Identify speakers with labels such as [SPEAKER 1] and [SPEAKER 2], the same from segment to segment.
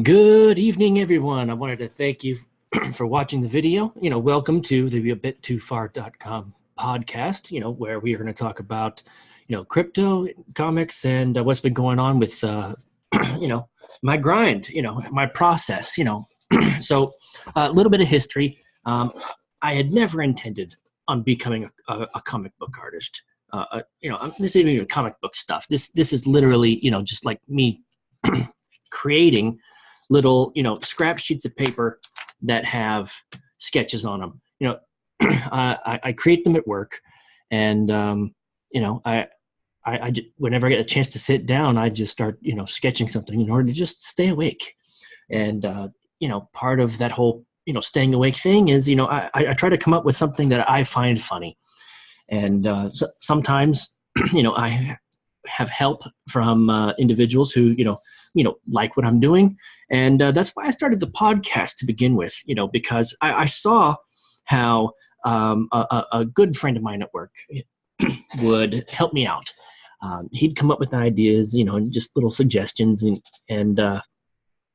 [SPEAKER 1] Good evening, everyone. I wanted to thank you for watching the video. Welcome to the ABitTooFar.com podcast, where we are going to talk about, crypto, comics, and what's been going on with, my grind, my process, So a little bit of history. I had never intended on becoming a comic book artist. This isn't even comic book stuff. This is literally, just like me creating little, scrap sheets of paper that have sketches on them. I create them at work, and whenever I get a chance to sit down, I just start, sketching something in order to just stay awake. And part of that whole, staying awake thing is, I try to come up with something that I find funny, and sometimes, I have help from individuals who, like what I'm doing. And that's why I started the podcast to begin with, because I saw how a good friend of mine at work would help me out. He'd come up with ideas, and just little suggestions. And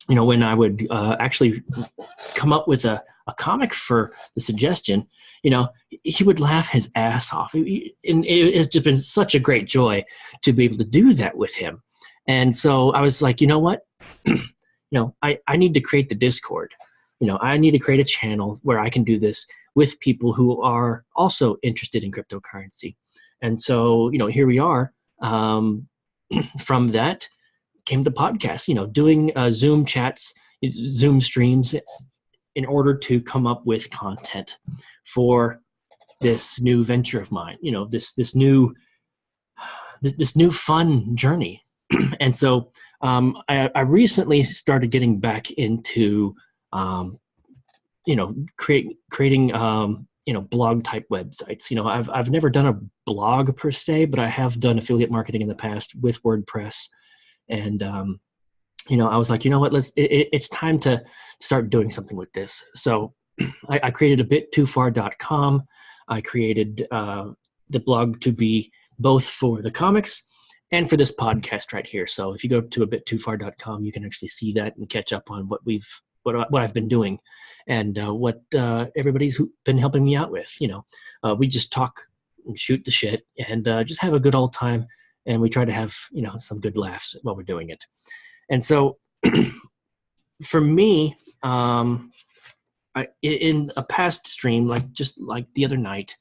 [SPEAKER 1] when I would actually come up with a comic for the suggestion, he would laugh his ass off. And it's just been such a great joy to be able to do that with him. And so I was like, you know what? I need to create the Discord. I need to create a channel where I can do this with people who are also interested in cryptocurrency. And so, here we are. From that came the podcast, doing Zoom chats, Zoom streams in order to come up with content for this new venture of mine, this new fun journey. And so I recently started getting back into, creating, blog type websites. I've never done a blog per se, but I have done affiliate marketing in the past with WordPress. And, I was like, you know what, it's time to start doing something with this. So I created ABitTooFar.com. I created the blog to be both for the comics and for this podcast right here. So if you go to ABitTooFar.com, you can actually see that and catch up on what I've been doing and what everybody's been helping me out with. We just talk and shoot the shit and just have a good old time. And we try to have, some good laughs while we're doing it. And so for me, in a past stream, like the other night,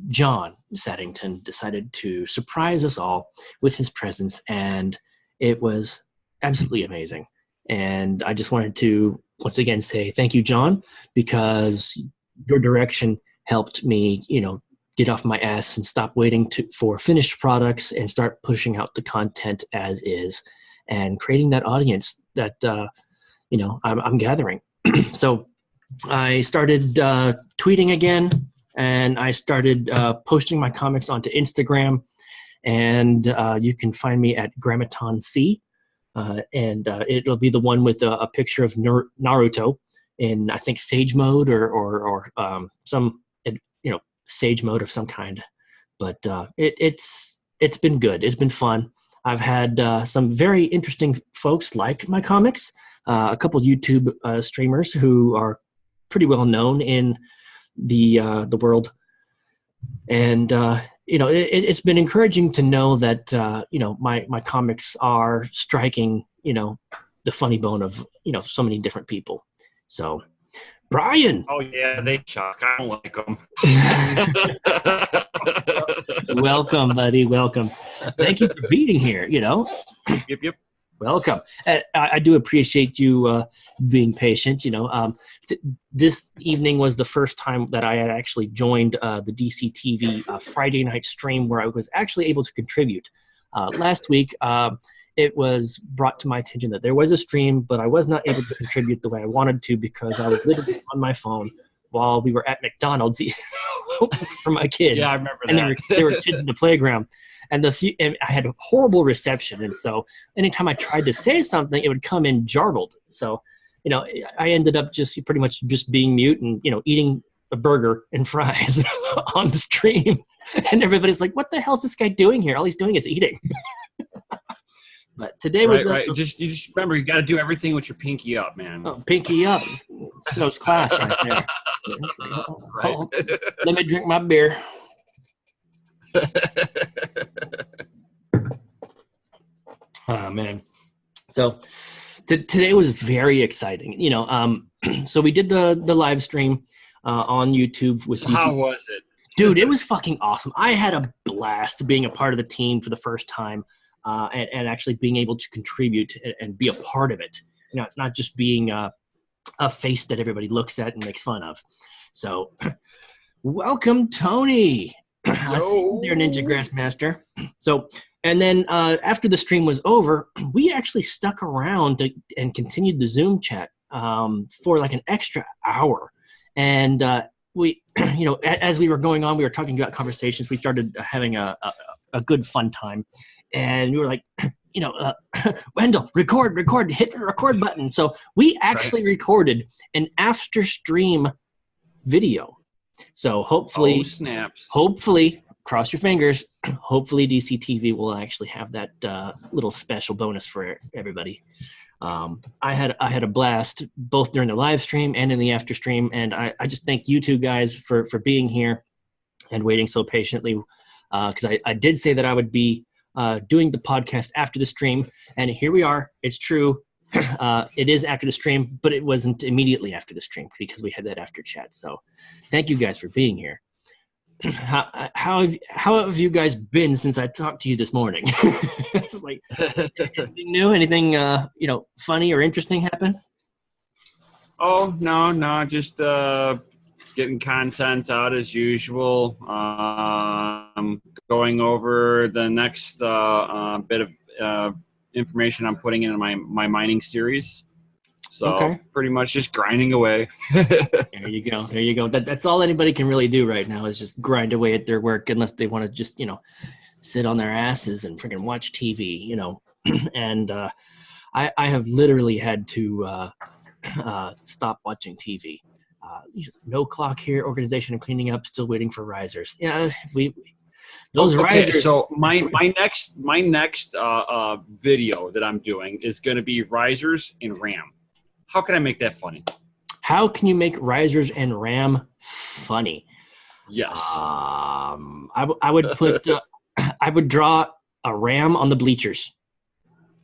[SPEAKER 1] John Saddington decided to surprise us all with his presence, and it was absolutely amazing. And I just wanted to once again say thank you, John, because your direction helped me, get off my ass and stop waiting for finished products and start pushing out the content as is and creating that audience that, I'm gathering. So I started tweeting again, and I started posting my comics onto Instagram, and you can find me at GrammatonC, and it'll be the one with a picture of Naruto in, I think, Sage mode or some Sage mode of some kind. But it's been good. It's been fun. I've had some very interesting folks like my comics, a couple YouTube streamers who are pretty well known in the world. And, it's been encouraging to know that, my comics are striking, the funny bone of, so many different people. So, Brian.
[SPEAKER 2] Oh, yeah, they suck. I don't like them.
[SPEAKER 1] Welcome, buddy. Welcome. Thank you for being here,
[SPEAKER 2] Yep.
[SPEAKER 1] Welcome. I do appreciate you being patient. This evening was the first time that I had actually joined the DCTV Friday night stream where I was actually able to contribute. Last week, it was brought to my attention that there was a stream, but I was not able to contribute the way I wanted to because I was literally on my phone while we were at McDonald's for my kids.
[SPEAKER 2] Yeah, I remember that.
[SPEAKER 1] And there were kids in the playground. And I had a horrible reception. And so anytime I tried to say something, it would come in jarbled. So, I ended up just pretty much just being mute and, eating a burger and fries on the stream. And everybody's like, what the hell is this guy doing here? All he's doing is eating. But today was
[SPEAKER 2] right. You just remember, you got to do everything with your pinky up, man.
[SPEAKER 1] Pinky up. Shows class right there. Like,
[SPEAKER 2] Right.
[SPEAKER 1] Let me drink my beer. Oh, man. So today was very exciting. So we did the live stream on YouTube with DC.
[SPEAKER 2] How was it?
[SPEAKER 1] Dude, it was fucking awesome. I had a blast being a part of the team for the first time and actually being able to contribute and be a part of it. Not just being a face that everybody looks at and makes fun of. So welcome, Tony. I see you there, Ninja Grassmaster. So, and then after the stream was over, we actually stuck around and continued the Zoom chat for like an extra hour. And we, as we were going on, we were talking about conversations. We started having a good fun time. And we were like, Wendell, record, hit the record button. So we actually recorded an after stream video. So hopefully, cross your fingers, hopefully DCTV will actually have that little special bonus for everybody. I had a blast both during the live stream and in the after stream. And I just thank you two guys for being here and waiting so patiently. Because I did say that I would be doing the podcast after the stream, and here we are. It's true. It is after the stream, but it wasn't immediately after the stream because we had that after chat. So thank you guys for being here. How have you guys been since I talked to you this morning? It's like anything new, anything funny or interesting happen?
[SPEAKER 2] Oh, no, just getting content out as usual. Going over the next bit of information I'm putting into my mining series. So pretty much just grinding away.
[SPEAKER 1] There you go. That's all anybody can really do right now is just grind away at their work, unless they want to just sit on their asses and freaking watch TV. And I have literally had to stop watching TV. No clock here. Organization and cleaning up. Still waiting for risers. Yeah, those risers.
[SPEAKER 2] So my next video that I'm doing is going to be risers and RAM. How can I make that funny?
[SPEAKER 1] How can you make risers and RAM funny?
[SPEAKER 2] Yes.
[SPEAKER 1] I would put. I would draw a ram on the bleachers.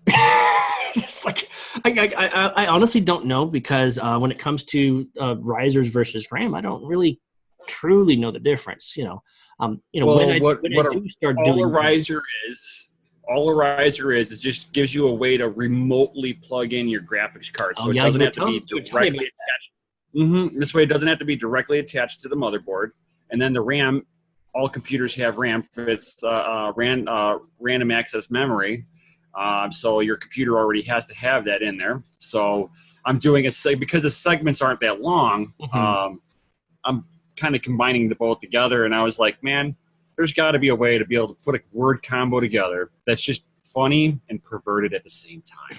[SPEAKER 1] It's like I honestly don't know because when it comes to risers versus RAM, I don't really truly know the difference. All a riser is it just gives you a way to remotely plug in your graphics card, so it doesn't have to be directly attached. This way, it doesn't have to be directly attached to the motherboard. And then the RAM, all computers have RAM. It's random access memory. So your computer already has to have that in there. So I'm doing because the segments aren't that long. I'm kind of combining the both together, and I was like, man, there's got to be a way to be able to put a word combo together that's just funny and perverted at the same time.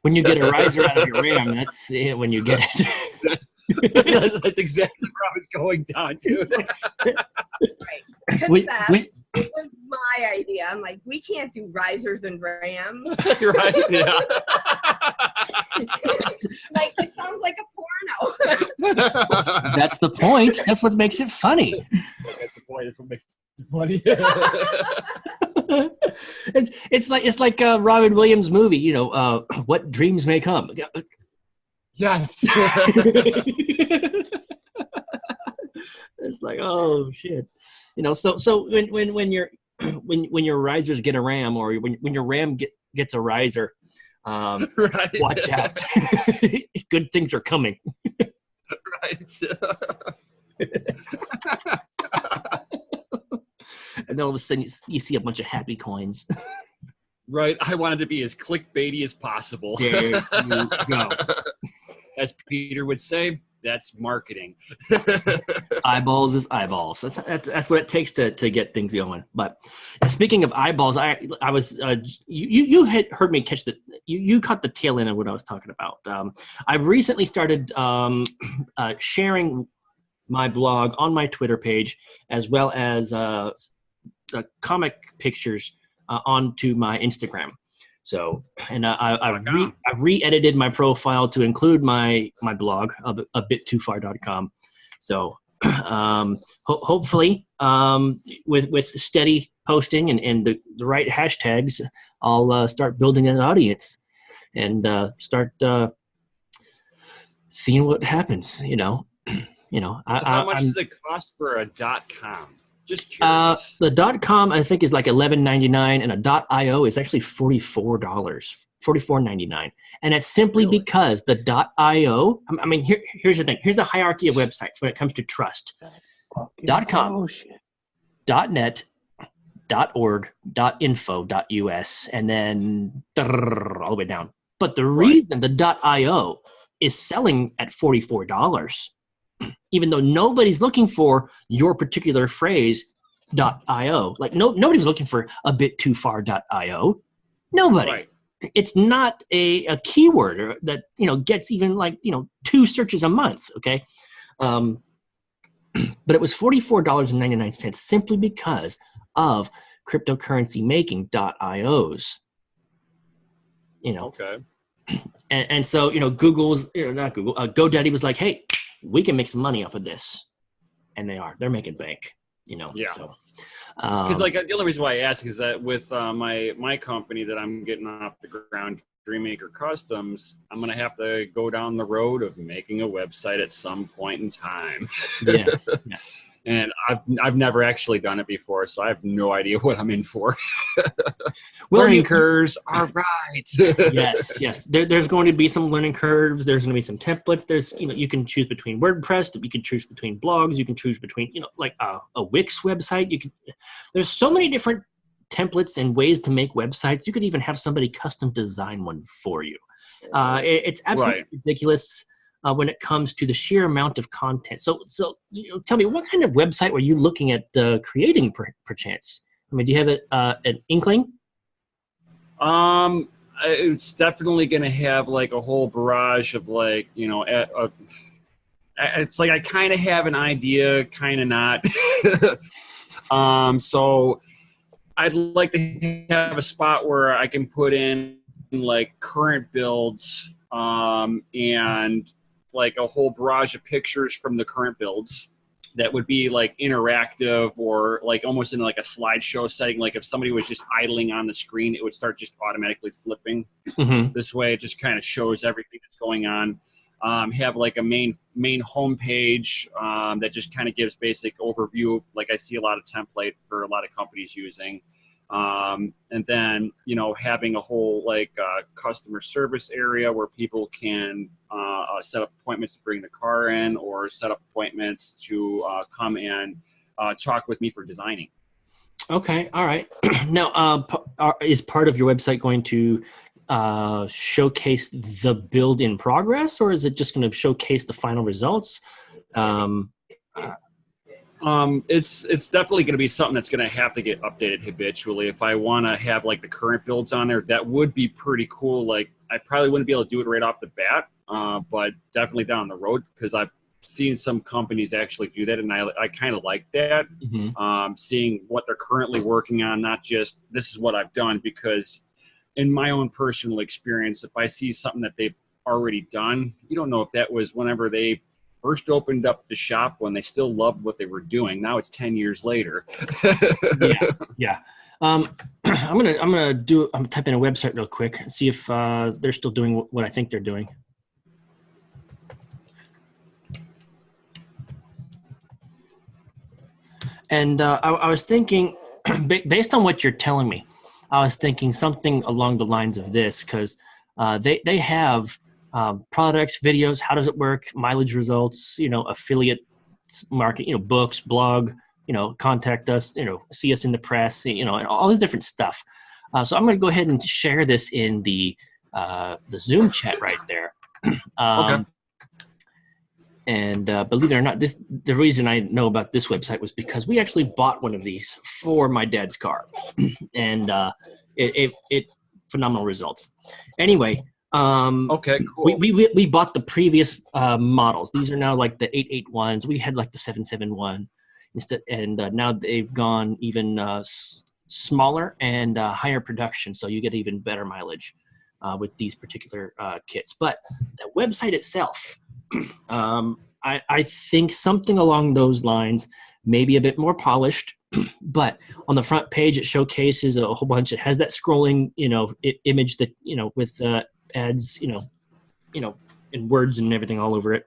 [SPEAKER 1] When you get a riser out of your RAM, that's it. When you get it,
[SPEAKER 2] that's exactly where I was going down to.
[SPEAKER 3] Right. It was my idea. I'm like, we can't do risers and RAM.
[SPEAKER 2] Right? Yeah.
[SPEAKER 3] Like, it sounds like a porno.
[SPEAKER 1] That's the point. That's what makes it funny.
[SPEAKER 2] That's the point. That's what makes it funny.
[SPEAKER 1] It's like Robin Williams' movie. What dreams may come.
[SPEAKER 2] Yes.
[SPEAKER 1] It's like, oh shit. So when your risers get a RAM, or when your RAM gets a riser,
[SPEAKER 2] right.
[SPEAKER 1] Watch out. Good things are coming.
[SPEAKER 2] Right.
[SPEAKER 1] And then all of a sudden you see a bunch of happy coins.
[SPEAKER 2] Right. I wanted to be as clickbaity as possible.
[SPEAKER 1] There you go.
[SPEAKER 2] As Peter would say, that's marketing.
[SPEAKER 1] Eyeballs is eyeballs. That's what it takes to get things going. But speaking of eyeballs, I was you had heard me catch you caught the tail end of what I was talking about. I've recently started sharing my blog on my Twitter page, as well as comic pictures onto my Instagram. So, and I've re-edited my profile to include my blog, ABitTooFar.com. So, hopefully, with steady posting and the right hashtags, I'll start building an audience and start seeing what happens.
[SPEAKER 2] How much does it cost for a .com? Just curious.
[SPEAKER 1] The .com I think is like $11.99, and a .io is actually $44, $44.99, and it's simply because the .io. I mean, here's the thing. Here's the hierarchy of websites when it comes to trust. .com, .net, .org, .info, .us, and then all the way down. But the reason the .io is selling at $44, even though nobody's looking for your particular phrase .io, like nobody was looking for ABitTooFar.io. Nobody. Right. It's not a keyword that gets even 2 searches a month. Okay, but it was $44.99 simply because of cryptocurrency making .ios.
[SPEAKER 2] Okay.
[SPEAKER 1] And so Google's not Google, GoDaddy was like, hey, we can make some money off of this, and they're making bank.
[SPEAKER 2] Yeah.
[SPEAKER 1] So
[SPEAKER 2] because the only reason why I ask is that with my company that I'm getting off the ground, Dreammaker Customs, I'm gonna have to go down the road of making a website at some point in time.
[SPEAKER 1] Yes.
[SPEAKER 2] And I've never actually done it before, so I have no idea what I'm in for. Learning curves are right.
[SPEAKER 1] Yes. There's going to be some learning curves. There's going to be some templates. There's you can choose between WordPress. You can choose between blogs. You can choose between like a Wix website. There's so many different templates and ways to make websites. You could even have somebody custom design one for you. It's absolutely ridiculous. When it comes to the sheer amount of content. So tell me, what kind of website were you looking at creating perchance? I mean, do you have an inkling?
[SPEAKER 2] It's definitely going to have like a whole barrage of it's like I kind of have an idea, kind of not. So I'd like to have a spot where I can put in like current builds and like a whole barrage of pictures from the current builds that would be like interactive or like almost in like a slideshow setting. Like if somebody was just idling on the screen, it would start just automatically flipping. Mm-hmm. This way it just kind of shows everything that's going on. Have like a main homepage that just kind of gives basic overview. Like I see a lot of template for a lot of companies using. And then, having a whole customer service area where people can set up appointments to bring the car in or set up appointments to come and talk with me for designing.
[SPEAKER 1] Okay. All right. Now, is part of your website going to showcase the build in progress, or is it just going to showcase the final results?
[SPEAKER 2] It's definitely going to be something that's going to have to get updated habitually. If I want to have like the current builds on there, that would be pretty cool. Like I probably wouldn't be able to do it right off the bat, but definitely down the road, because I've seen some companies actually do that, and I kind of like that. Mm-hmm. Seeing what they're currently working on, not just this is what I've done, because in my own personal experience, if I see something that they've already done, you don't know if that was whenever they first opened up the shop when they still loved what they were doing. Now it's 10 years later.
[SPEAKER 1] Yeah. I'm gonna type in a website real quick and see if they're still doing what I think they're doing. And I was thinking, based on what you're telling me, I was thinking something along the lines of this, because they have products, videos, how does it work, mileage results, affiliate market, books, blog, contact us, see us in the press, and all this different stuff. So I'm going to go ahead and share this in the Zoom chat right there. Okay. And believe it or not, the reason I know about this website was because we actually bought one of these for my dad's car, and it phenomenal results. Anyway.
[SPEAKER 2] Okay, cool.
[SPEAKER 1] We bought the previous models. These are now like the 881s. We had like the 771 instead, and now they've gone even smaller and higher production, so you get even better mileage with these particular kits. But the website itself, I think something along those lines, maybe a bit more polished. But on the front page, it showcases a whole bunch. It has that scrolling, image that with ads, and words and everything all over it,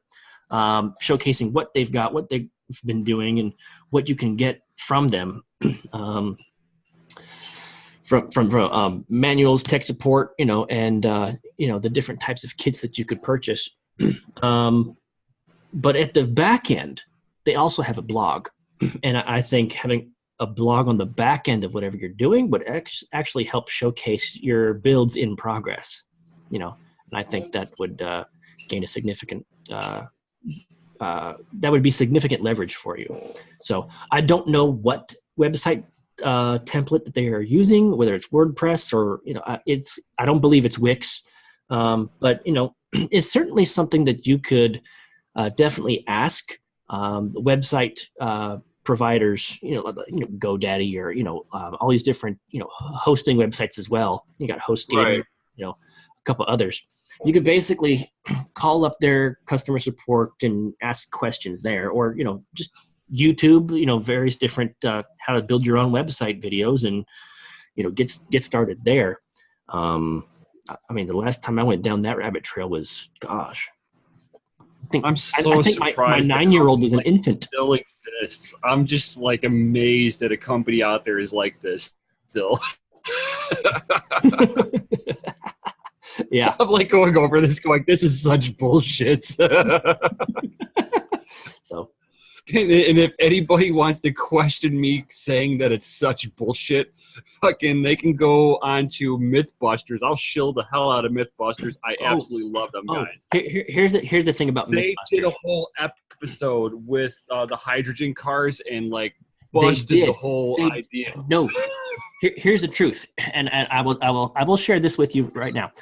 [SPEAKER 1] showcasing what they've got, what they've been doing, and what you can get from them. From manuals, tech support, and the different types of kits that you could purchase. But at the back end, they also have a blog, and I think having a blog on the back end of whatever you're doing would actually help showcase your builds in progress. And I think that would gain a significant that would be significant leverage for you. So I don't know what website template that they are using, whether it's WordPress or I don't believe it's Wix, but it's certainly something that you could definitely ask the website providers, GoDaddy or all these different hosting websites as well. You got HostGator,
[SPEAKER 2] right.
[SPEAKER 1] A couple others. You could basically call up their customer support and ask questions there, or just YouTube, various different how to build your own website videos, and get started there. I mean, the last time I went down that rabbit trail was, gosh,
[SPEAKER 2] I'm so
[SPEAKER 1] surprised. My
[SPEAKER 2] surprised
[SPEAKER 1] 9-year-old was an infant.
[SPEAKER 2] Still exists. I'm just amazed that a company out there is like this still.
[SPEAKER 1] Yeah,
[SPEAKER 2] I'm going over this, going, this is such bullshit.
[SPEAKER 1] So.
[SPEAKER 2] And if anybody wants to question me saying that it's such bullshit, they can go on to Mythbusters. I'll shill the hell out of Mythbusters. I absolutely love them guys.
[SPEAKER 1] Here's the thing about Mythbusters.
[SPEAKER 2] They did a whole episode with the hydrogen cars and busted the whole idea.
[SPEAKER 1] No, here's the truth, and I will share this with you right now.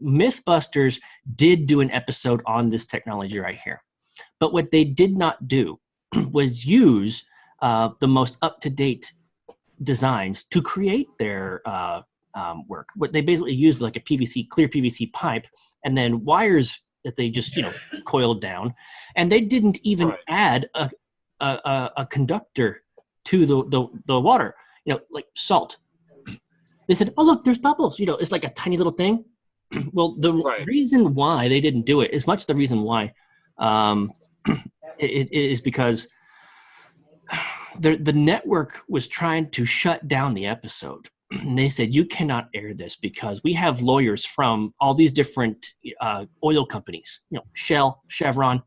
[SPEAKER 1] Mythbusters did do an episode on this technology right here. But what they did not do was use the most up-to-date designs to create their work. What they basically used like a clear PVC pipe, and then wires that they just coiled down, and they didn't even add a conductor to the water. Like salt. They said, "Oh look, there's bubbles." It's like a tiny little thing. Well, the reason why they didn't do it is much the reason why. It is because the network was trying to shut down the episode, and they said, you cannot air this because we have lawyers from all these different oil companies, Shell, Chevron.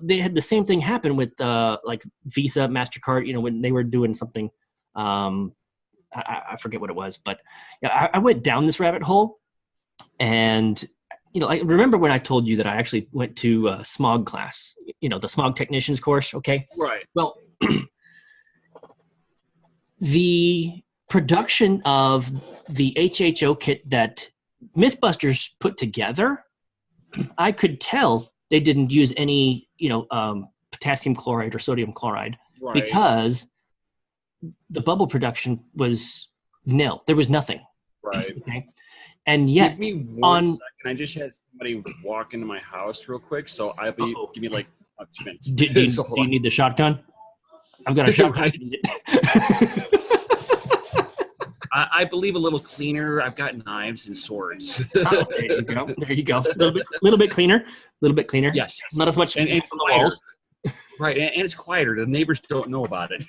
[SPEAKER 1] They had the same thing happen with Visa, MasterCard, when they were doing something. I forget what it was, but I went down this rabbit hole, and I remember when I told you that I actually went to smog class, the smog technicians course. Okay.
[SPEAKER 2] Right.
[SPEAKER 1] Well, the production of the HHO kit that Mythbusters put together, I could tell they didn't use any, potassium chloride or sodium chloride because the bubble production was nil. There was nothing.
[SPEAKER 2] Right.
[SPEAKER 1] Okay. And yet,
[SPEAKER 2] give me one second. I just had somebody walk into my house real quick, so give me 2 minutes.
[SPEAKER 1] Do you need the shotgun? I've got a shotgun.
[SPEAKER 2] I believe a little cleaner. I've got knives and swords.
[SPEAKER 1] Oh, there you go. A little bit cleaner.
[SPEAKER 2] Yes.
[SPEAKER 1] Not as much.
[SPEAKER 2] And it's
[SPEAKER 1] on the walls.
[SPEAKER 2] Right, and it's quieter. The neighbors don't know about it.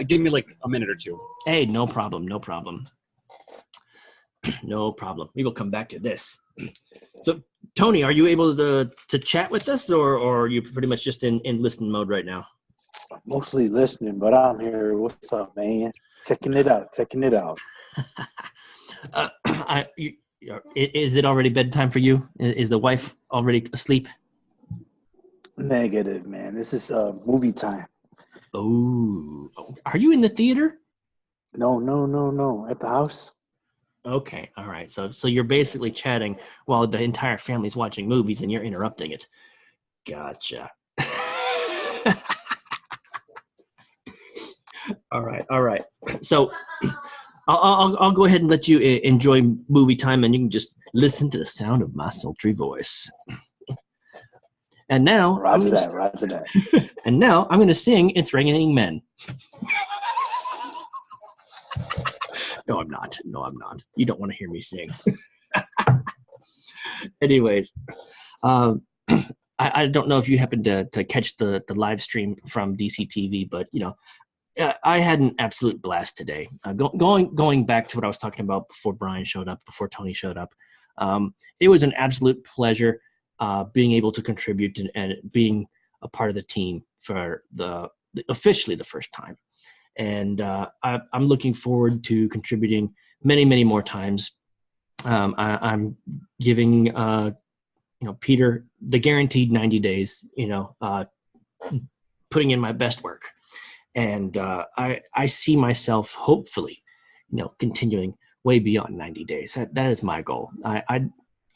[SPEAKER 2] Give me a minute or two.
[SPEAKER 1] Hey, no problem. No problem. We will come back to this. So, Tony, are you able to chat with us, or are you pretty much just in listen mode right now?
[SPEAKER 4] Mostly listening, but I'm here. What's up, man? Checking it out.
[SPEAKER 1] Is it already bedtime for you? Is the wife already asleep?
[SPEAKER 4] Negative, man. This is movie time.
[SPEAKER 1] Oh, are you in the theater?
[SPEAKER 4] No. At the house.
[SPEAKER 1] Okay, all right. So you're basically chatting while the entire family's watching movies, and you're interrupting it. Gotcha. All right. So I'll go ahead and let you enjoy movie time, and you can just listen to the sound of my sultry voice. And now,
[SPEAKER 4] Roger that.
[SPEAKER 1] And now I'm going to sing "It's Raining Men." No, I'm not. You don't want to hear me sing. Anyways, I don't know if you happened to catch the live stream from DCTV, but I had an absolute blast today. Going back to what I was talking about before Brian showed up, before Tony showed up. It was an absolute pleasure being able to contribute and being a part of the team for officially the first time. And I'm looking forward to contributing many, many more times. I'm giving Peter the guaranteed 90 days, putting in my best work. And I see myself hopefully, continuing way beyond 90 days. That is my goal.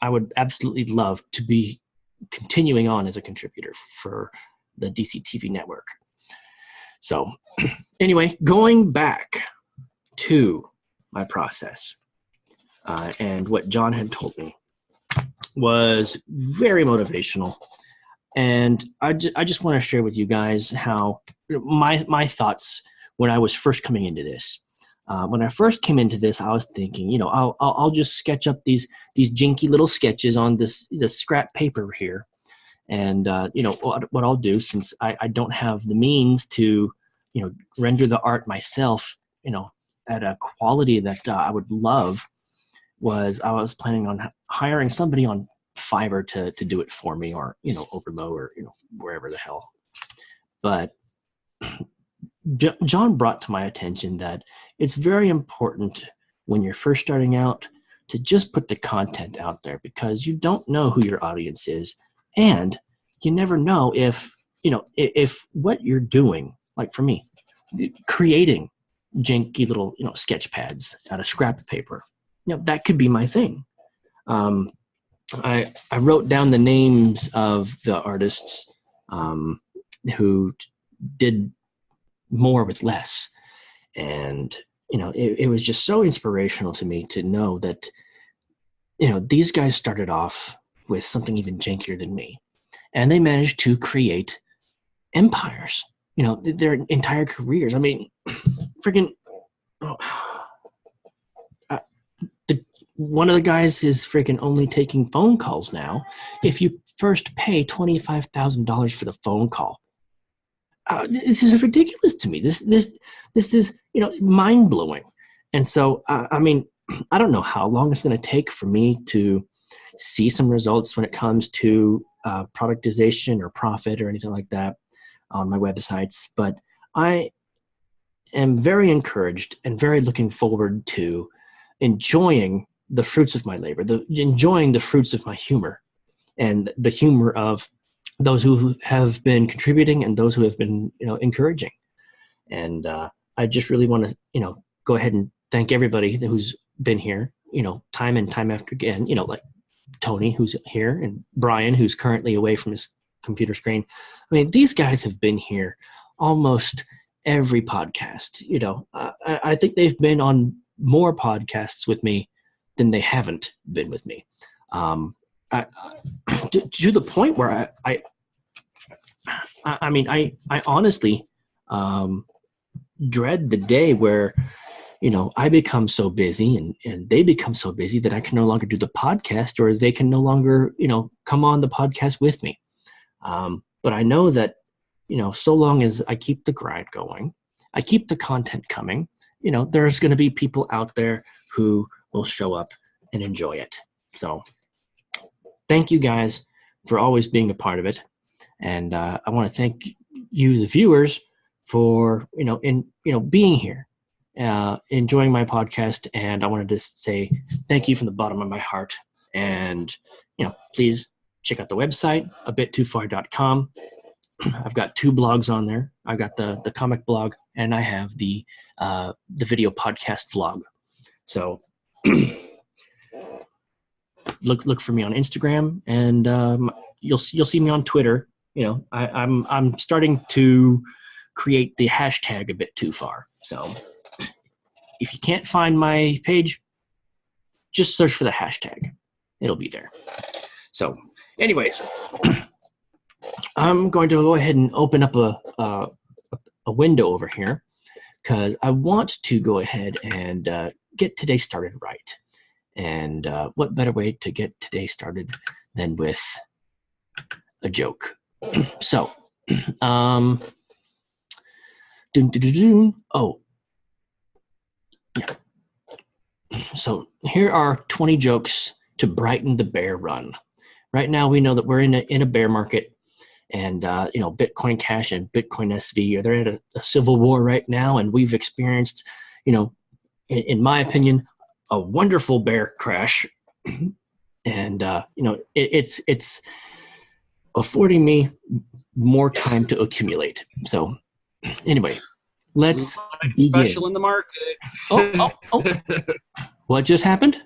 [SPEAKER 1] I would absolutely love to be continuing on as a contributor for the DCTV network. So anyway, going back to my process and what John had told me was very motivational. And I just want to share with you guys how my thoughts when I was first coming into this. When I first came into this, I was thinking, I'll just sketch up these jinky little sketches on this scrap paper here. And, what I'll do, since I don't have the means to, render the art myself, at a quality that I would love, I was planning on hiring somebody on Fiverr to do it for me, or, Overlow, or, wherever the hell. But John brought to my attention that it's very important when you're first starting out to just put the content out there, because you don't know who your audience is. And you never know if what you're doing, like for me, creating janky little, sketch pads out of scrap paper, that could be my thing. I wrote down the names of the artists who did more with less. And, it was just so inspirational to me to know that, these guys started off with something even jankier than me. And they managed to create empires, their entire careers. I mean, freaking, one of the guys is freaking only taking phone calls now. If you first pay $25,000 for the phone call, this is ridiculous to me. This is, mind blowing. And so, I don't know how long it's going to take for me to see some results when it comes to productization or profit or anything like that on my websites. But I am very encouraged and very looking forward to enjoying the fruits of my labor, enjoying the fruits of my humor, and the humor of those who have been contributing and those who have been, encouraging. And I just really want to, go ahead and thank everybody who's been here, time and time after again, like Tony, who's here, and Brian, who's currently away from his computer screen. I mean, these guys have been here almost every podcast. I think they've been on more podcasts with me than they haven't been with me. To the point where I honestly dread the day where, I become so busy and they become so busy that I can no longer do the podcast, or they can no longer, come on the podcast with me. But I know that, so long as I keep the grind going, I keep the content coming, there's going to be people out there who will show up and enjoy it. So thank you guys for always being a part of it. And I want to thank you, the viewers, for, being here, enjoying my podcast. And I wanted to say thank you from the bottom of my heart. And, please check out the website, ABitTooFar.com. I've got 2 blogs on there. I've got the comic blog, and I have the video podcast vlog. So look for me on Instagram, and you'll see me on Twitter. I'm starting to create the hashtag ABitTooFar. So if you can't find my page, just search for the hashtag. It'll be there. So anyways, I'm going to go ahead and open up a window over here because I want to go ahead and get today started right. And what better way to get today started than with a joke? So, oh, yeah. So here are 20 jokes to brighten the bear run. Right now, we know that we're in a bear market, and Bitcoin Cash and Bitcoin SV, they're at a civil war right now, and we've experienced, in my opinion, a wonderful bear crash, and it's affording me more time to accumulate. So anyway, let's begin.
[SPEAKER 2] Special in the market.
[SPEAKER 1] Oh. What just happened?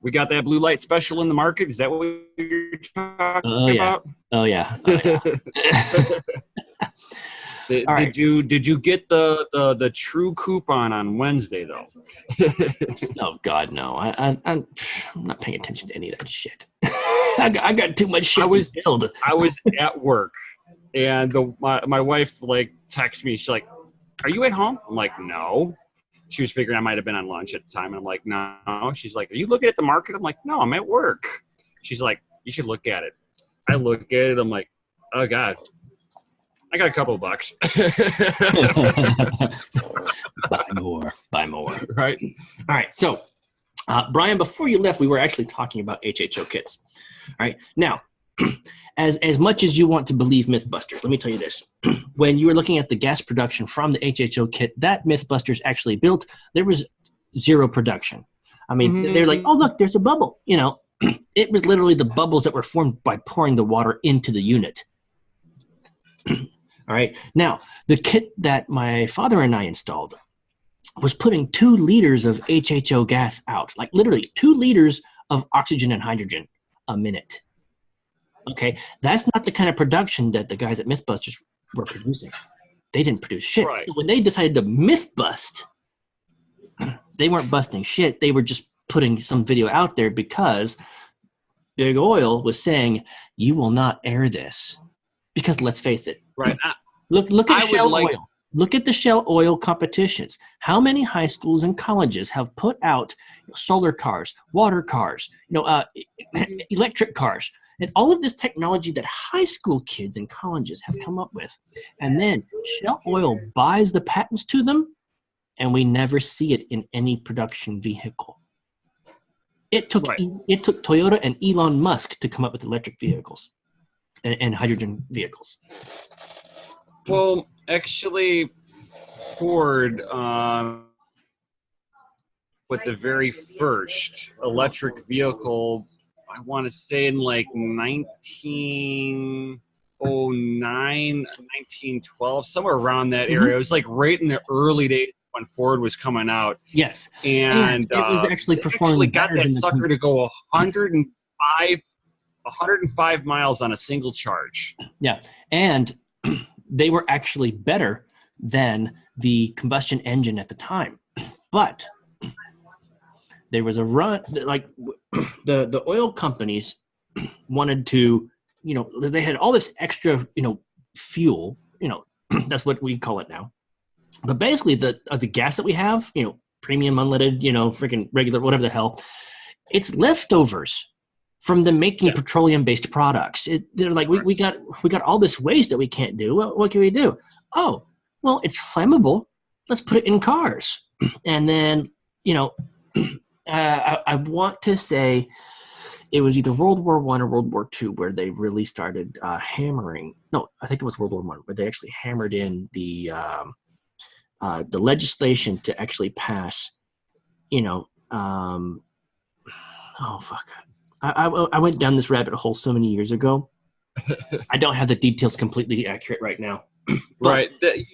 [SPEAKER 2] We got that blue light special in the market. Is that what you're talking about?
[SPEAKER 1] Oh yeah.
[SPEAKER 2] Did you get the true coupon on Wednesday though?
[SPEAKER 1] Oh God, no. I'm not paying attention to any of that shit. I got too much shit to build.
[SPEAKER 2] I was at work, and my wife texts me. She's like, "Are you at home?" I'm like, "No." She was figuring I might have been on lunch at the time, and I'm like, "No." She's like, "Are you looking at the market?" I'm like, "No, I'm at work." She's like, "You should look at it." I look at it. I'm like, "Oh God, I got a couple of bucks."
[SPEAKER 1] Buy more.
[SPEAKER 2] Right.
[SPEAKER 1] All right. So, Brian, before you left, we were actually talking about HHO kits. All right. Now, as much as you want to believe Mythbusters, let me tell you this. When you were looking at the gas production from the HHO kit that Mythbusters actually built, there was zero production. I mean, they're like, "Oh, look, there's a bubble." It was literally the bubbles that were formed by pouring the water into the unit. All right. Now, the kit that my father and I installed was putting 2 liters of HHO gas out, like literally 2 liters of oxygen and hydrogen a minute. Okay. That's not the kind of production that the guys at Mythbusters were producing. They didn't produce shit.
[SPEAKER 2] Right.
[SPEAKER 1] When they decided to myth bust, they weren't busting shit. They were just putting some video out there because Big Oil was saying, "You will not air this." Because let's face it.
[SPEAKER 2] Right.
[SPEAKER 1] Look at Shell Oil. Look at the Shell Oil competitions. How many high schools and colleges have put out solar cars, water cars, electric cars, and all of this technology that high school kids and colleges have come up with, and then Shell Oil buys the patents to them, and we never see it in any production vehicle. It took Toyota and Elon Musk to come up with electric vehicles and hydrogen vehicles.
[SPEAKER 2] Well, actually, Ford, with the very first electric vehicle, I want to say in 1909, 1912, somewhere around that area. It was right in the early days when Ford was coming out.
[SPEAKER 1] Yes.
[SPEAKER 2] And
[SPEAKER 1] it was actually performing
[SPEAKER 2] got that sucker to go 105 miles on a single charge.
[SPEAKER 1] Yeah. And they were actually better than the combustion engine at the time. But there was a run, the oil companies wanted to, they had all this extra, fuel, that's what we call it now. But basically the gas that we have, premium, unleaded, freaking regular, whatever the hell, it's leftovers from them making petroleum-based products. They're like, we got all this waste that we can't do. Well, what can we do? Oh, well, it's flammable. Let's put it in cars. And then, I want to say it was either World War I or World War II where they really started hammering. No, I think it was World War I where they actually hammered in the legislation to actually pass, oh, fuck. I went down this rabbit hole so many years ago. I don't have the details completely accurate right now.
[SPEAKER 2] Right.
[SPEAKER 1] They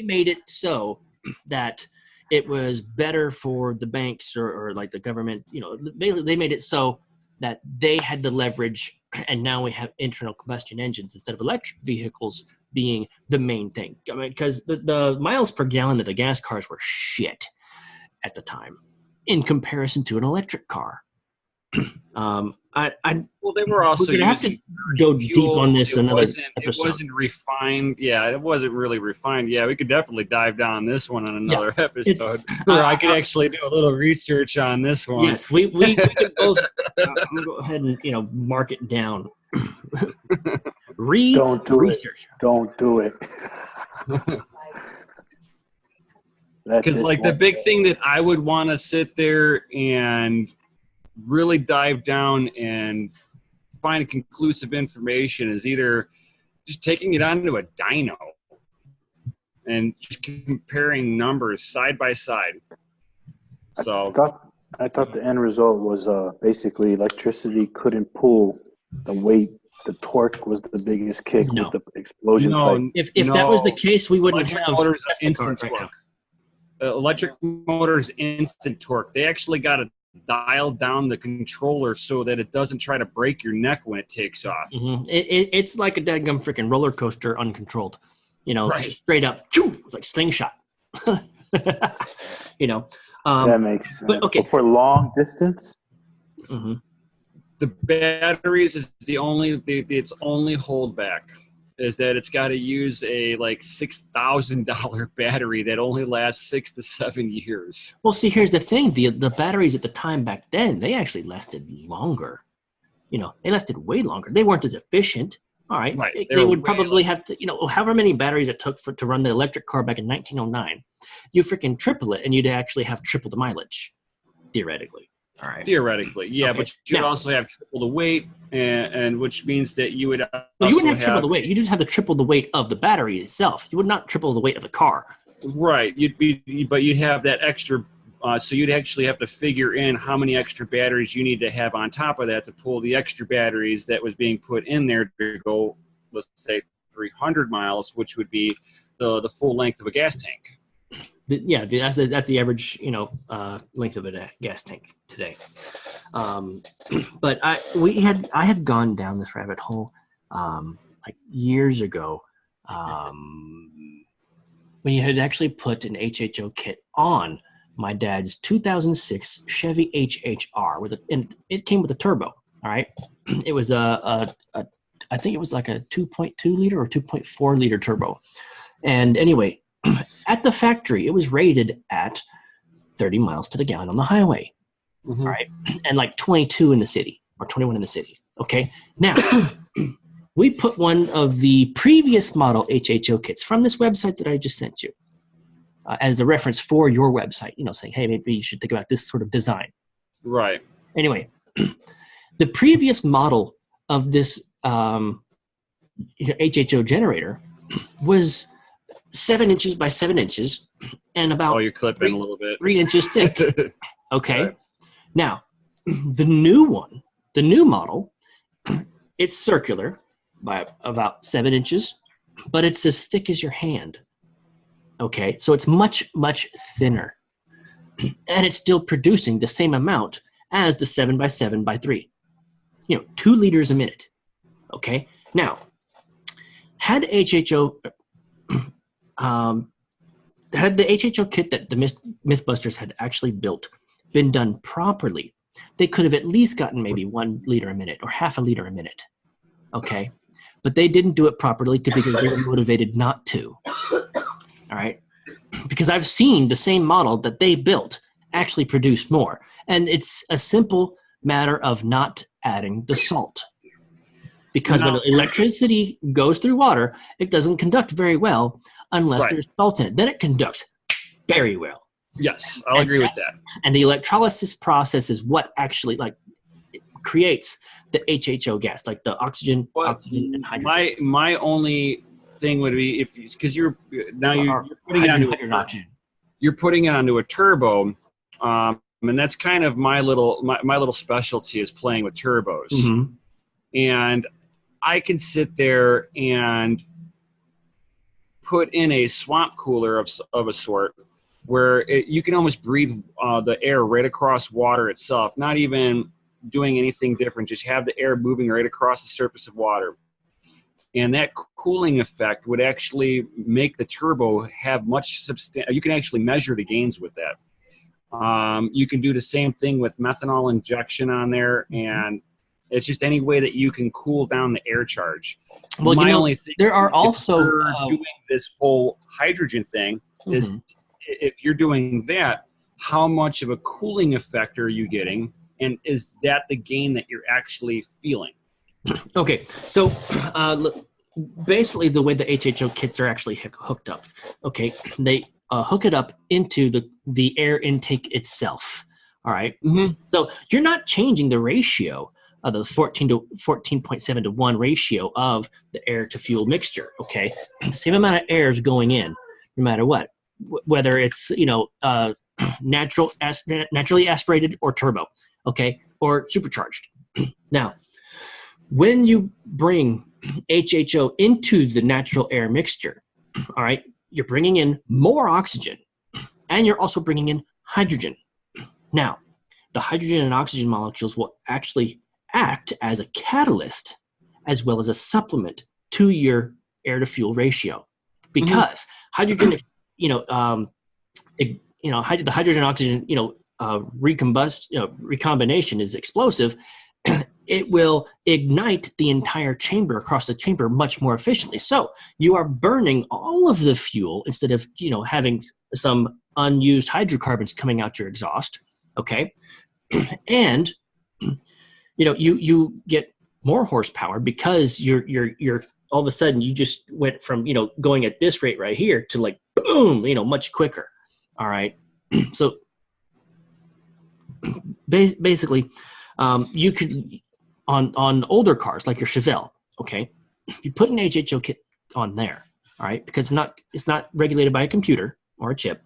[SPEAKER 1] made it so that it was better for the banks or the government. Basically they made it so that they had the leverage, and now we have internal combustion engines instead of electric vehicles. being the main thing. I mean, because the miles per gallon of the gas cars were shit at the time in comparison to an electric car. Well,
[SPEAKER 2] they were also
[SPEAKER 1] we're gonna have to go
[SPEAKER 2] fuel.
[SPEAKER 1] deep on this another
[SPEAKER 2] It
[SPEAKER 1] episode.
[SPEAKER 2] wasn't refined. Yeah, it wasn't really refined. Yeah, we could definitely dive down this one on another episode. Where I could actually do a little research on this one.
[SPEAKER 1] Yes, we could both. I'm gonna go ahead and mark it down.
[SPEAKER 4] Don't do
[SPEAKER 1] research.
[SPEAKER 4] it. Don't do it.
[SPEAKER 2] Because the big thing that I would want to sit there and really dive down and find conclusive information is either just taking it onto a dyno and just comparing numbers side by side. So
[SPEAKER 4] I thought the end result was basically electricity couldn't pull the weight. The torque was the biggest kick with the explosion type.
[SPEAKER 1] If that was the case, we wouldn't have
[SPEAKER 2] motors instant torque. Electric motors instant torque. They actually got to dial down the controller so that it doesn't try to break your neck when it takes off.
[SPEAKER 1] Mm-hmm. It's like a dadgum freaking roller coaster uncontrolled. Just straight up, like slingshot.
[SPEAKER 4] That makes sense. But for long distance,
[SPEAKER 2] the batteries is its only holdback is that it's got to use a $6,000 battery that only lasts 6 to 7 years.
[SPEAKER 1] Well, see, here's the thing: the batteries at the time back then, they actually lasted longer. They lasted way longer. They weren't as efficient. All right, they would probably have to, however many batteries it took to run the electric car back in 1909, you freaking triple it, and you'd actually have triple the mileage, theoretically. All right.
[SPEAKER 2] Theoretically, yeah, okay. But you'd also have triple the weight, and which means that you would.
[SPEAKER 1] You wouldn't have triple the weight. You just have to triple the weight of the battery itself. You would not triple the weight of the car.
[SPEAKER 2] Right. But you'd have that extra. So you'd actually have to figure in how many extra batteries you need to have on top of that to pull the extra batteries that was being put in there to go, let's say, 300 miles, which would be the full length of a gas tank.
[SPEAKER 1] That's the average length of a gas tank today. But I had gone down this rabbit hole years ago when you had actually put an HHO kit on my dad's 2006 Chevy HHR and it came with a turbo. All right, it was I think it was like a 2.2 liter or 2.4 liter turbo, and anyway. At the factory, it was rated at 30 miles to the gallon on the highway, all right, and 22 in the city or 21 in the city. Okay, now we put one of the previous model HHO kits from this website that I just sent you as a reference for your website. Saying, hey, maybe you should think about this sort of design.
[SPEAKER 2] Right.
[SPEAKER 1] Anyway, the previous model of this HHO generator was 7 inches by 7 inches and about
[SPEAKER 2] you're clipping a little bit.
[SPEAKER 1] 3 inches thick. Okay.
[SPEAKER 2] Right.
[SPEAKER 1] Now, the new model, it's circular by about 7 inches, but it's as thick as your hand. Okay. So it's much, much thinner. And it's still producing the same amount as the 7 by 7 by 3. 2 liters a minute. Okay. Now, had HHO had the HHO kit that the Mythbusters had actually built been done properly, they could have at least gotten maybe 1 liter a minute or half a liter a minute. Okay. But they didn't do it properly because they were motivated not to. All right. Because I've seen the same model that they built actually produce more. And it's a simple matter of not adding the salt. Because when electricity goes through water, it doesn't conduct very well unless there's salt in it. Then it conducts very well.
[SPEAKER 2] Yes, I'll agree with that.
[SPEAKER 1] And the electrolysis process is what actually creates the HHO gas, like the oxygen and hydrogen.
[SPEAKER 2] My only thing would be because you're putting it onto a turbo, and that's kind of my little specialty is playing with turbos. Mm-hmm. And I can sit there and put in a swamp cooler of a sort where you can almost breathe the air right across water itself, not even doing anything different, just have the air moving right across the surface of water. And that cooling effect would actually make the turbo have much you can actually measure the gains with that. You can do the same thing with methanol injection on there, and it's just any way that you can cool down the air charge.
[SPEAKER 1] Well,
[SPEAKER 2] My only thing,
[SPEAKER 1] there are also
[SPEAKER 2] doing this whole hydrogen thing is if you're doing that, how much of a cooling effect are you getting, and is that the gain that you're actually feeling?
[SPEAKER 1] Okay, so look, basically the way the HHO kits are actually hooked up, okay, they hook it up into the air intake itself. All right, so you're not changing the ratio of the 14.7 to 1 ratio of the air to fuel mixture. Okay, the same amount of air is going in, no matter what, whether it's naturally aspirated or turbo, okay, or supercharged. Now, when you bring HHO into the natural air mixture, all right, you're bringing in more oxygen, and you're also bringing in hydrogen. Now, the hydrogen and oxygen molecules will actually act as a catalyst as well as a supplement to your air-to-fuel ratio, because hydrogen, the hydrogen-oxygen, recombination is explosive. It will ignite the entire chamber across the chamber much more efficiently. So you are burning all of the fuel instead of, having some unused hydrocarbons coming out your exhaust. Okay. And, you get more horsepower because you're all of a sudden you just went from, going at this rate right here to like, boom, much quicker. All right. So basically, you could, on older cars like your Chevelle, okay, you put an HHO kit on there, all right, because it's not regulated by a computer or a chip.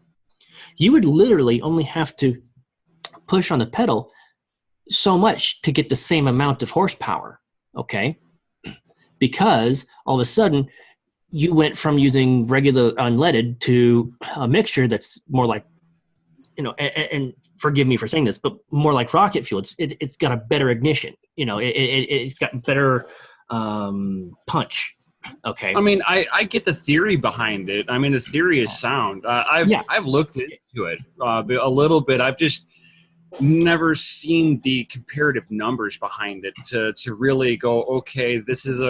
[SPEAKER 1] You would literally only have to push on the pedal so much to get the same amount of horsepower, okay, because all of a sudden you went from using regular unleaded to a mixture that's more like, and forgive me for saying this, but more like rocket fuel. It's got a better ignition. It's got better punch. Okay.
[SPEAKER 2] I mean, I get the theory behind it. I mean, the theory is sound. I've looked into it a little bit. I've just never seen the comparative numbers behind it to really go, okay, this is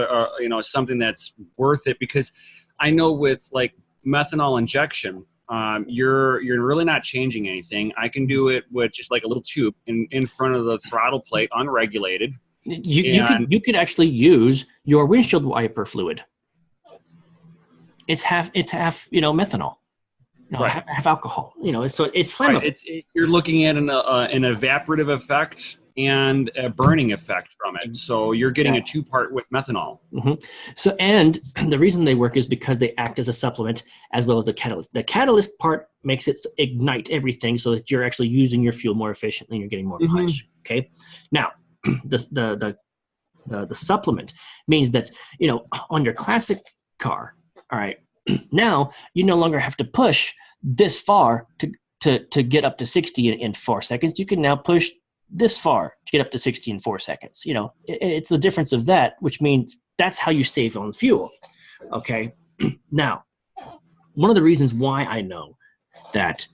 [SPEAKER 2] something that's worth it, because I know with like methanol injection, you're really not changing anything. I can do it with just like a little tube in front of the throttle plate, unregulated.
[SPEAKER 1] You could actually use your windshield wiper fluid. It's half methanol,
[SPEAKER 2] right.
[SPEAKER 1] half alcohol. So it's flammable.
[SPEAKER 2] Right. You're looking at an evaporative effect and a burning effect from it. So you're getting a two-part with methanol.
[SPEAKER 1] So, and the reason they work is because they act as a supplement as well as the catalyst. The catalyst part makes it ignite everything so that you're actually using your fuel more efficiently and you're getting more punch. Okay. Now, the supplement means that, on your classic car, all right, now you no longer have to push this far to get up to 60 in 4 seconds. You can now push this far to get up to 60 in 4 seconds. It's the difference of that, which means that's how you save on fuel. Okay. Now, one of the reasons why I know that,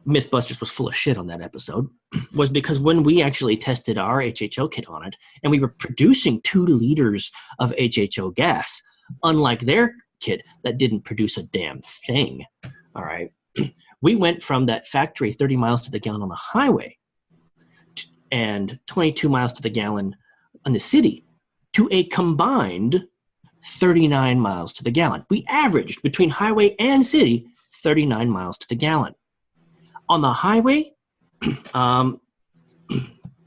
[SPEAKER 1] Mythbusters was full of shit on that episode was because when we actually tested our HHO kit on it and we were producing 2 liters of HHO gas, unlike their kit that didn't produce a damn thing. All right. We went from that factory 30 miles to the gallon on the highway and 22 miles to the gallon in the city to a combined 39 miles to the gallon. We averaged between highway and city 39 miles to the gallon. On the highway,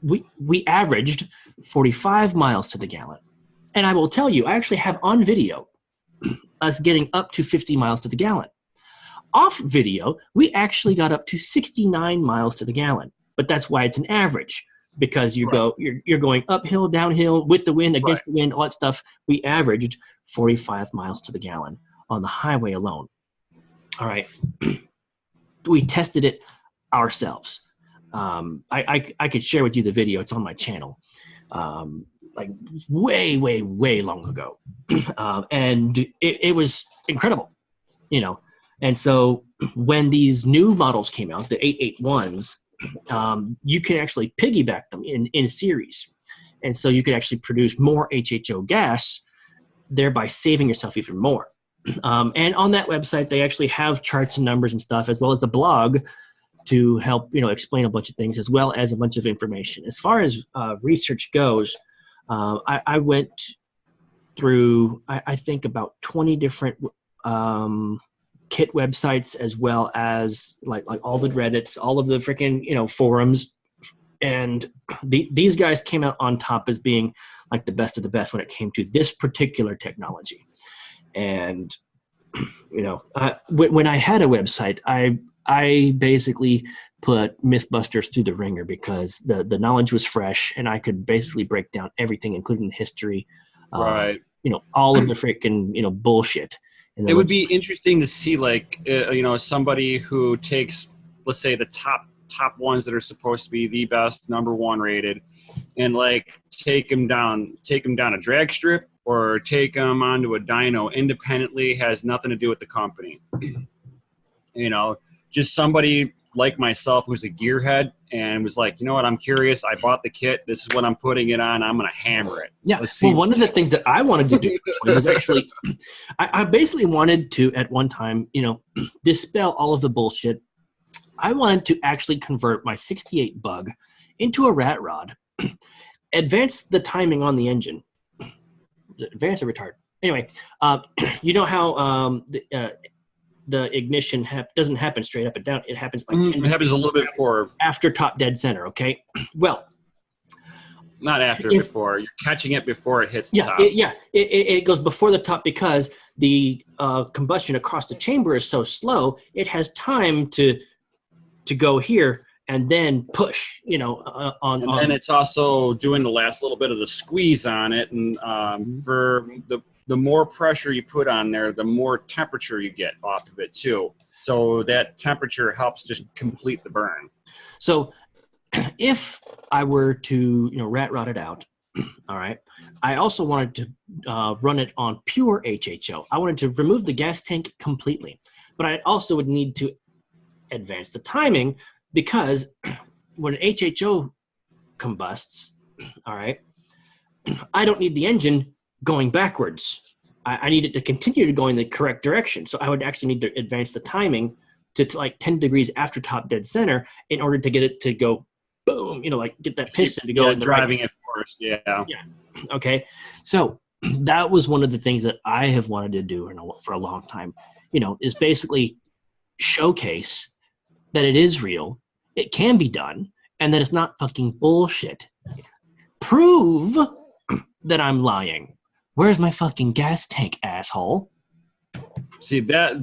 [SPEAKER 1] we averaged 45 miles to the gallon. And I will tell you, I actually have on video us getting up to 50 miles to the gallon. Off video, we actually got up to 69 miles to the gallon. But that's why it's an average, because you're going uphill, downhill, with the wind, against the wind, all that stuff. We averaged 45 miles to the gallon on the highway alone. All right. We tested it ourselves. I could share with you the video. It's on my channel. like way, way, way long ago. And it was incredible, you know. And so when these new models came out, the 881s, you can actually piggyback them in series. And so you could actually produce more HHO gas, thereby saving yourself even more. And on that website, they actually have charts and numbers and stuff, as well as a blog to help, you know, explain a bunch of things, as well as a bunch of information. As far as research goes, I went through, I think, about 20 different kit websites, as well as like all the Reddits, all of the freaking, you know, forums. And these guys came out on top as being like the best of the best when it came to this particular technology. And, you know, when I had a website, I basically put Mythbusters through the ringer, because the knowledge was fresh, and I could basically break down everything, including history,
[SPEAKER 2] Right.
[SPEAKER 1] you know, all of the freaking, you know, bullshit. And
[SPEAKER 2] It would be interesting to see, like, you know, somebody who takes, let's say, the top ones that are supposed to be the best, number one rated, and like take them down a drag strip, or take them onto a dyno independently, has nothing to do with the company. You know, just somebody like myself who's a gearhead and was like, you know what, I'm curious. I bought the kit. This is what I'm putting it on. I'm going to hammer it.
[SPEAKER 1] Yeah.
[SPEAKER 2] Let's see.
[SPEAKER 1] Well, one of the things that I wanted to do was actually, I basically wanted to, at one time, you know, dispel all of the bullshit. I wanted to actually convert my 68 Bug into a rat rod, advance the timing on the engine, advance or retard. Anyway, you know how the ignition doesn't happen straight up and down. It happens like
[SPEAKER 2] it happens a little bit before,
[SPEAKER 1] after top dead center. Okay, well,
[SPEAKER 2] not after, before. You're catching it before it hits the top.
[SPEAKER 1] It goes before the top, because the combustion across the chamber is so slow. It has time to go here and then push, you know, on.
[SPEAKER 2] And then it's also doing the last little bit of the squeeze on it, and for the more pressure you put on there, the more temperature you get off of it too. So that temperature helps just complete the burn.
[SPEAKER 1] So if I were to, you know, rat rod it out, all right, I also wanted to run it on pure HHO. I wanted to remove the gas tank completely, but I also would need to advance the timing, because when HHO combusts, all right, I don't need the engine going backwards. I need it to continue to go in the correct direction. So I would actually need to advance the timing to like 10 degrees after top dead center in order to get it to go boom, you know, like get that piston to go in the
[SPEAKER 2] driving
[SPEAKER 1] right.
[SPEAKER 2] it first. Yeah.
[SPEAKER 1] Okay. So that was one of the things that I have wanted to do for a long time, you know, is basically showcase that it is real, it can be done, and that it's not fucking bullshit. Prove that I'm lying. Where's my fucking gas tank, asshole?
[SPEAKER 2] See, that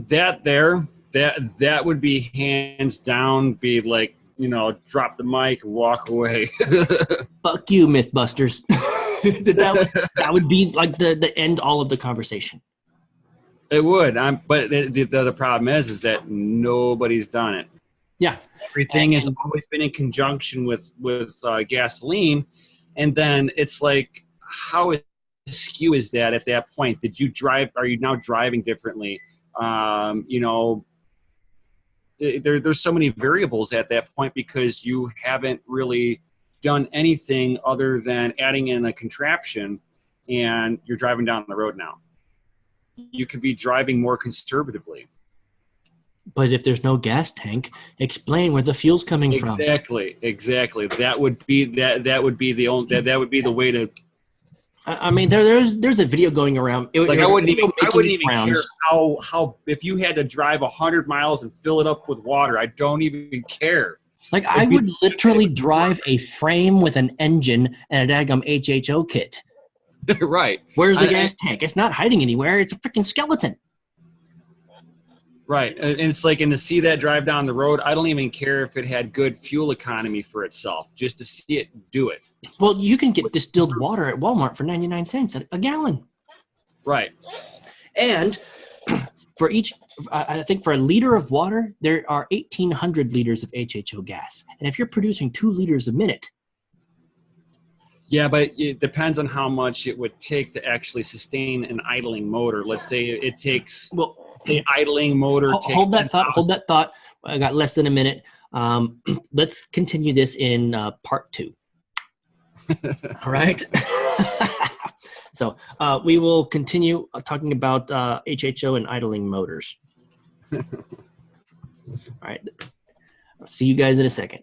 [SPEAKER 2] would be hands down, be like, you know, drop the mic, walk away.
[SPEAKER 1] Fuck you, Mythbusters. that would be like the end all of the conversation.
[SPEAKER 2] It would. But the problem is that nobody's done it.
[SPEAKER 1] Yeah.
[SPEAKER 2] Everything has always been in conjunction with gasoline. And then it's like, how askew is that at that point? Are you now driving differently? You know, there's so many variables at that point, because you haven't really done anything other than adding in a contraption, and you're driving down the road now. You could be driving more conservatively.
[SPEAKER 1] But if there's no gas tank, explain where the fuel's coming from.
[SPEAKER 2] Exactly. That would be the way to.
[SPEAKER 1] I mean, there's a video going around.
[SPEAKER 2] I wouldn't even care how if you had to drive 100 miles and fill it up with water. I don't even care.
[SPEAKER 1] Like, I would literally drive a frame with an engine and a daggum HHO kit.
[SPEAKER 2] Right.
[SPEAKER 1] Where's the gas tank? It's not hiding anywhere. It's a freaking skeleton.
[SPEAKER 2] Right. And it's like, and to see that drive down the road, I don't even care if it had good fuel economy for itself, just to see it do it.
[SPEAKER 1] Well, you can get distilled water at Walmart for 99 cents a gallon.
[SPEAKER 2] Right.
[SPEAKER 1] And for I think for a liter of water, there are 1,800 liters of HHO gas. And if you're producing 2 liters a minute.
[SPEAKER 2] Yeah, but it depends on how much it would take to actually sustain an idling motor. Let's say it takes, say idling motor takes
[SPEAKER 1] hold that
[SPEAKER 2] 10,000.
[SPEAKER 1] thought. Hold that thought. I got less than a minute. Let's continue this in part 2. All right. So we will continue talking about HHO and idling motors. All right. I'll see you guys in a second.